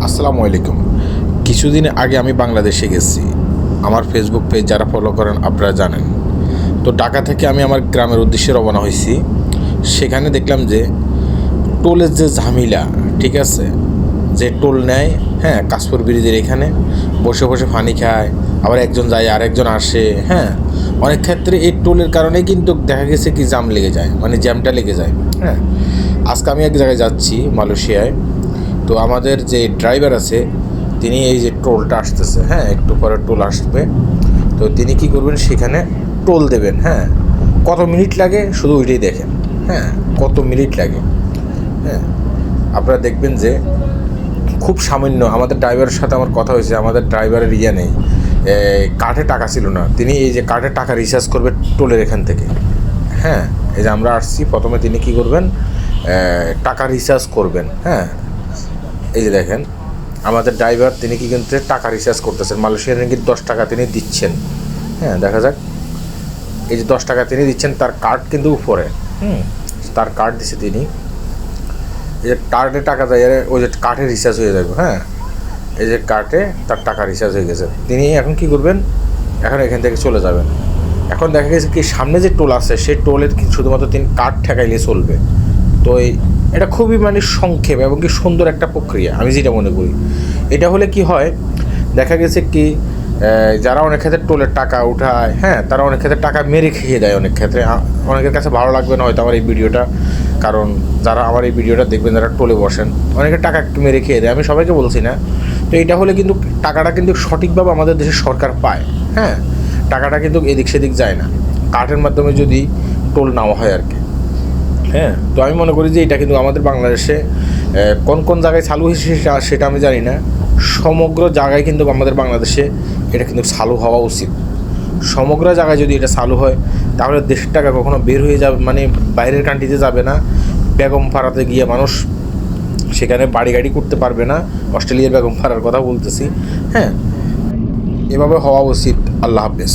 আসসালামু আলাইকুম। কিছুদিন আগে আমি বাংলাদেশে গেছি। আমার ফেসবুক পেজ যারা ফলো করেন আপনারা জানেন। তো ঢাকা থেকে আমি আমার গ্রামের উদ্দেশ্যে রওনা হয়েছি। সেখানে দেখলাম যে টোলের যে ঝামেলা, ঠিক আছে, যে টোল নেয়, হ্যাঁ, কাশপুর ব্রিজের এখানে বসে বসে পানি খায়, আবার একজন যায় আর একজন আসে, হ্যাঁ, অনেক ক্ষেত্রে এই টোলের কারণেই কিন্তু দেখা গেছে কি জ্যাম লেগে যায়, মানে জ্যামটা লেগে যায়। হ্যাঁ, আজকে আমি এক জায়গায় যাচ্ছি মালয়েশিয়ায়। তো আমাদের যে ড্রাইভার আছে তিনি এই যে টোলটা আসতেছে, হ্যাঁ, একটু পরে টোল আসবে, তো তিনি কি করবেন, সেখানে টোল দেবেন। হ্যাঁ, কত মিনিট লাগে শুধু ওইটাই দেখেন। হ্যাঁ, কত মিনিট লাগে। হ্যাঁ, আপনারা দেখবেন যে খুব সামান্য। আমাদের ড্রাইভারের সাথে আমার কথা হয়েছে, আমাদের ড্রাইভারের নেই, কার্ডে টাকা ছিল না, তিনি এই যে কার্ডে টাকা রিচার্জ করবে টোলের এখান থেকে। হ্যাঁ, এই যে আমরা আসছি, প্রথমে তিনি কি করবেন, টাকা রিচার্জ করবেন। হ্যাঁ, এই যে দেখেন আমাদের ড্রাইভার তিনি কি কিন্তু টাকা রিচার্জ করতেছেন, মালয়েশিয়ার রিঙ্গিত 10 টাকা তিনি দিচ্ছেন। হ্যাঁ, দেখা যাক, এই যে 10 টাকা তিনি দিচ্ছেন, তার কার্ড কিন্তু উপরে, তার কার্ড দিচ্ছে তিনি। এই যে কার্ডে টাকা যায়, ওই যে কার্ডে রিচার্জ হয়ে যাবে। হ্যাঁ, এই যে কার্ডে তার টাকা রিচার্জ হয়ে গেছে। তিনি এখন কি করবেন, এখন এখান থেকে চলে যাবেন। এখন দেখা গেছে কি সামনে যে টোল আছে সেই টোলের শুধুমাত্র তিনি কার্ড ঠেকাইলে চলবে। তো এটা খুবই মানে সংক্ষেপ এবং কি সুন্দর একটা প্রক্রিয়া, আমি যেটা মনে করি। এটা হলে কি হয়, দেখা গেছে কি যারা অনেক ক্ষেত্রে টোলের টাকা উঠায়, হ্যাঁ, তারা অনেক ক্ষেত্রে টাকা মেরে খেয়ে দেয়। অনেক ক্ষেত্রে অনেকের কাছে ভালো লাগবে না হয়তো আমার এই ভিডিওটা, কারণ যারা আমার এই ভিডিওটা দেখবেন, যারা টোলে বসেন, অনেকের টাকা একটু মেরে খেয়ে দেয়, আমি সবাইকে বলছি না। তো এটা হলে কিন্তু টাকাটা কিন্তু সঠিকভাবে আমাদের দেশের সরকার পায়। হ্যাঁ, টাকাটা কিন্তু এদিক সেদিক যায় না, কার্ডের মাধ্যমে যদি টোল নেওয়া হয় আর কি। হ্যাঁ, তো আমি মনে করি যে এটা কিন্তু আমাদের বাংলাদেশে কোন কোন জায়গায় চালু হয়েছে সেটা আমি জানি না, সমগ্র জায়গায় কিন্তু আমাদের বাংলাদেশে এটা কিন্তু চালু হওয়া উচিত। সমগ্র জায়গায় যদি এটা চালু হয় তাহলে দেশের টাকা কখনো বের হয়ে যাবে, মানে বাইরের কান্ট্রিতে যাবে না। বেগম পাড়াতে গিয়ে মানুষ সেখানে বাড়ি গাড়ি করতে পারবে না, অস্ট্রেলিয়ার বেগম পাড়ার কথা বলতেছি। হ্যাঁ, এভাবে হওয়া উচিত। আল্লাহ হাফেজ।